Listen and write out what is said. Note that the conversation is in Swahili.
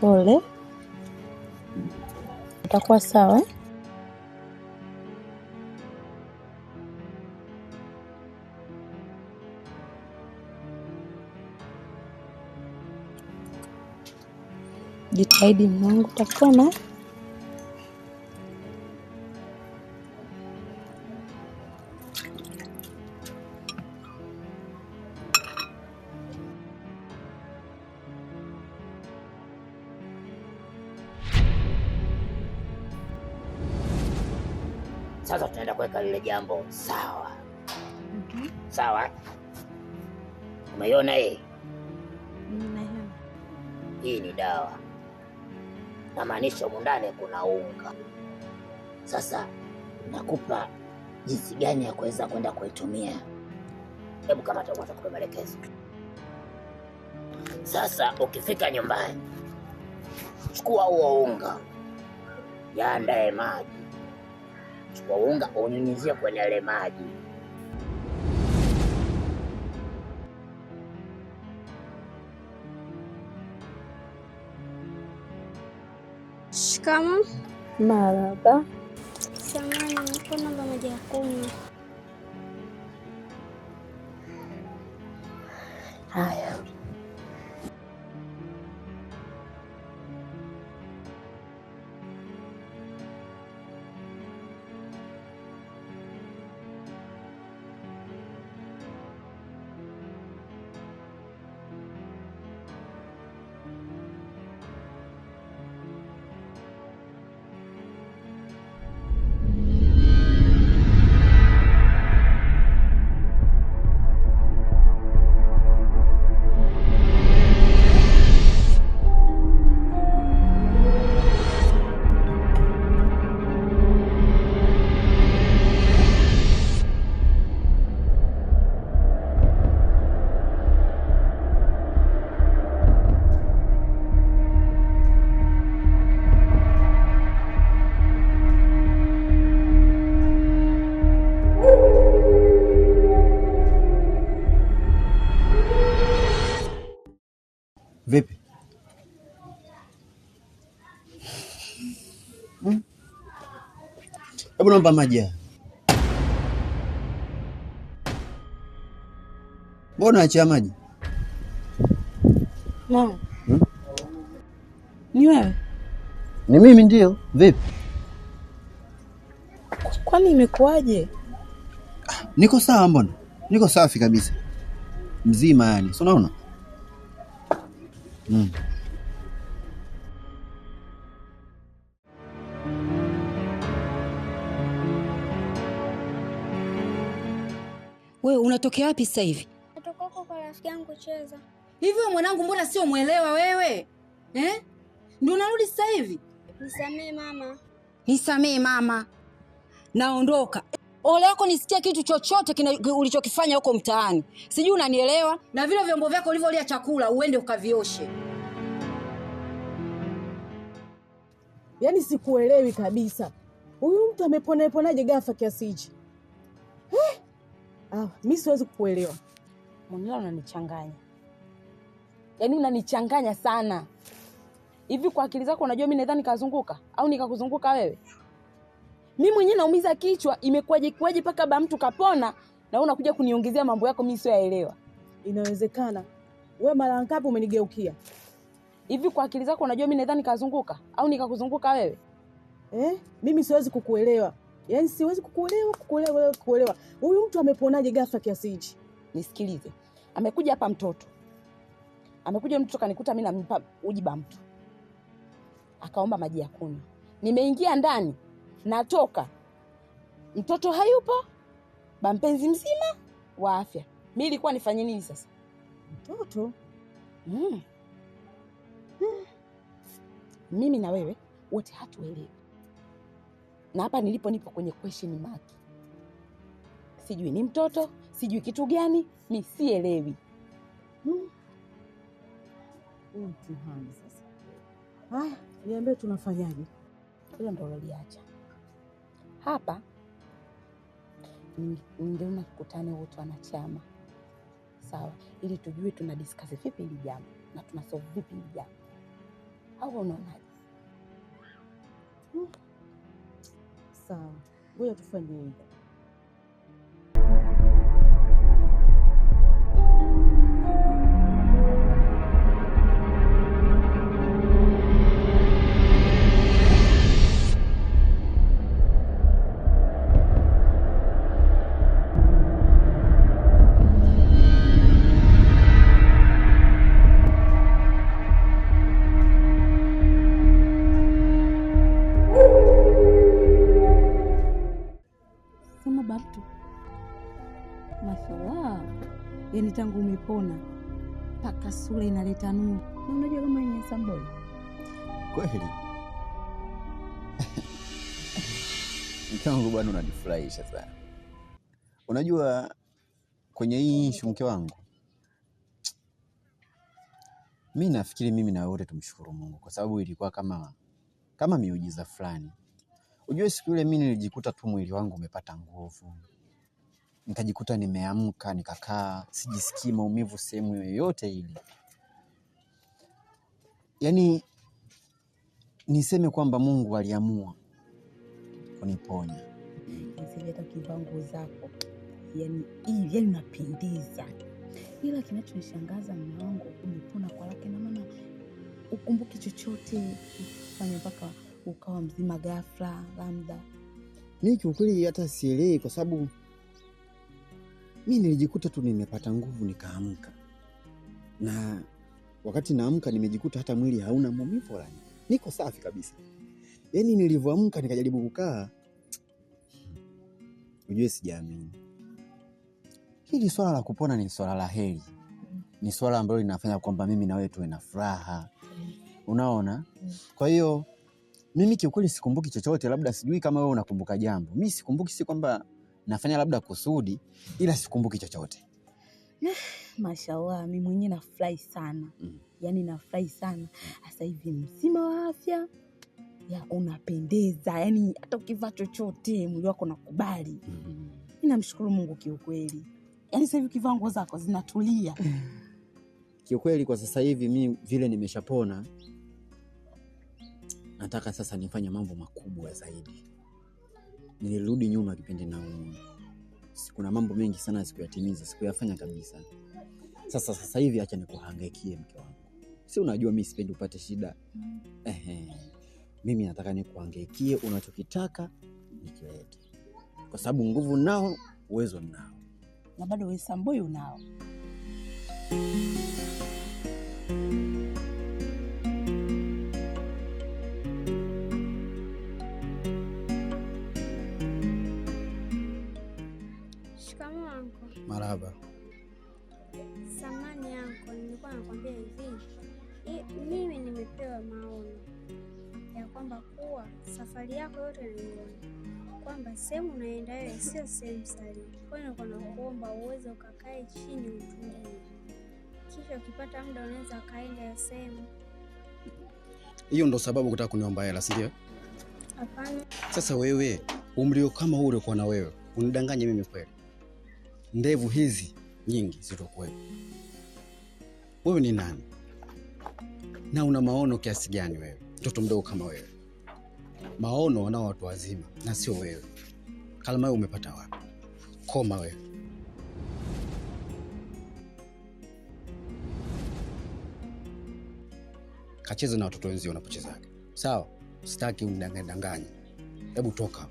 pole. Utakuwa sawa eh? Jitahidi mwanangu, utapona. Sasa tunaenda kuweka lile jambo sawa. Sawa. Umeiona hii? Hii ni dawa. Namaanisha humu ndani kuna unga. Sasa nakupa jinsi gani ya kuweza kwenda kuitumia. Hebu kama tutaanza kupa maelekezo. Sasa ukifika nyumbani, chukua huo unga, yaandae maji. Chukua unga unyunyizie kwenye yale maji. Shikamoo. Marahaba. Samahani, niko naomba maji ya kunywa. Haya. Vipi? Hebu naomba maji. Mbona acha maji? Mama. Ni wewe? Ni mimi ndio. Vipi? Kwani imekuaje? Niko sawa mbona? Niko safi kabisa. Mzima yani. Si unaona? Wewe unatokea wapi sasa hivi? Natoka huko kwa rafiki yangu kucheza. Hivi mwanangu, mbona sio muelewa wewe? Ndio unarudi sasa hivi? Nisamee mama. Nisamee mama. Naondoka. Ole wako nisikia kitu chochote ulichokifanya huko mtaani. Sijui unanielewa? Na vile vyombo vyako ulivyolia chakula uende ukavioshe. Yaani sikuelewi kabisa. Huyu mtu ameponaje ghafla kiasi hichi? Mimi siwezi kukuelewa. Monela, unanichanganya. Yaani unanichanganya sana. Hivi kwa akili zako unajua mimi nadhani kazunguka au nikakuzunguka wewe? Mimi mwenyewe naumiza kichwa, imekuaje paka ba mtu kapona na unakuja kuniongezea mambo yako mimi siyoyaelewa. Inawezekana. Wewe mara ngapi umenigeukia? Hivi kwa akili zako unajua mimi nadhani kazunguka au nikakuzunguka wewe? Mimi siwezi kukuelewa. Yaani siwezi kukuelewa. Huyu mtu ameponaje ghafla kiasi hichi? Nisikilize. Amekuja hapa mtoto. Amekuja mtu kanikuta mimi nampa uji ba mtu. Akaomba maji ya kunywa. Nimeingia ndani, natoka. Mtoto hayupo. Ba mpenzi mzima wa afya. Mimi nilikuwa nifanye nini sasa? Mtoto? Mimi na wewe wote hatuelewi. Na hapa nipo kwenye question mark. Sijui ni mtoto, sijui kitu gani, mimi sielewi. Mtihani sasa. Haya, niambie tunafanyaje? Hilo ndio loliacha. Hapa ndio tunakutana wote wanachama. Sawa, ili tujue tuna discuss vipi hili jambo na tuna solve vipi hili jambo. au unaonaje? Sawa, ngoja tufanye hivi. Mashallah, yaani tangu umepona mpaka sura inaleta nuru. Na unajua kama ni Samboi kweli. Mke wangu bwana, unanifurahisha sana. Unajua kwenye hii issue mke wangu, mimi nafikiri mimi na wote tumshukuru Mungu kwa sababu ilikuwa kama miujiza fulani. Unajua siku ile mimi nilijikuta tu mwili wangu umepata nguvu. Nikajikuta nimeamka, nikakaa, sijisikii maumivu sehemu yoyote ile. Yaani niseme kwamba Mungu aliamua kuniponya. Zile takivaa nguo zako, yaani unapendeza. Ila kinachonishangaza mume wangu, umepona kwa lake na maana ukumbuki chochote kufanya mpaka ukawa mzima ghafla labda. Mimi kiukweli hata sielewi kwa sababu mimi nilijikuta tu nimepata nguvu nikaamka. Na wakati naamka nimejikuta hata mwili hauna maumivu wala. Niko safi kabisa. Yaani nilivyoamka nikajaribu kukaa. Unajua sijaamini. Hili swala la kupona ni swala la heri. Ni swala ambalo linafanya kwamba mimi na wewe tuwe na furaha. Unaona? Kwa hiyo mimi kiukweli sikumbuki chochote, labda sijui kama wewe unakumbuka jambo. Mimi sikumbuki, si kwamba nafanya labda kusudi, ila sikumbuki chochote. Mashallah, mimi mwenyewe nafurahi sana. Yaani nafurahi sana. Sasa hivi mzima wa afya. Ya unapendeza. Yaani hata ukivaa chochote mwili wako unakubali. Mimi namshukuru Mungu kiukweli. Yaani sasa hivi ukivaa nguo zako zinatulia. Kiukweli kwa sasa hivi mimi vile nimeshapona, nataka sasa nifanye mambo makubwa zaidi. Nilirudi nyuma kipindi naumwa. Kuna mambo mengi sana sikuyatimiza, sikuyafanya kabisa. Sasa hivi acha nikuhangaikie mke wangu. Si unajua mimi sipendi upate shida. Mimi nataka nikuhangaikie, unachokitaka nikilete. Kwa sababu nguvu nao, uwezo nao. Na bado wewe Samboi unao. Shikamoo anko. Marhaba. Samani anko, nilikuwa nakwambia hivi. Mimi nimepewa maono ya kwamba kuwa safari yako yote niliona kwamba sehemu unaenda wewe sio sehemu sahihi. Kwa hiyo nakuomba uweze ukakae chini utulie. Kisha ukipata muda unaweza kaenda sehemu. Hiyo ndo sababu kutaka kuniomba hela, si ndio? Hapana. Sasa wewe, umri kama ule kwa na wewe, unidanganye mimi kweli? Ndevu hizi nyingi zitokuwepo. Wewe ni nani? Na una maono kiasi gani wewe? Mtoto mdogo kama wewe. Maono wanao watu wazima na sio wewe. Kalma wewe umepata wapi? Koma wewe. Kacheze na watoto wenzio unapochezaga. Sawa? Sitaki unidanganye. Hebu toka.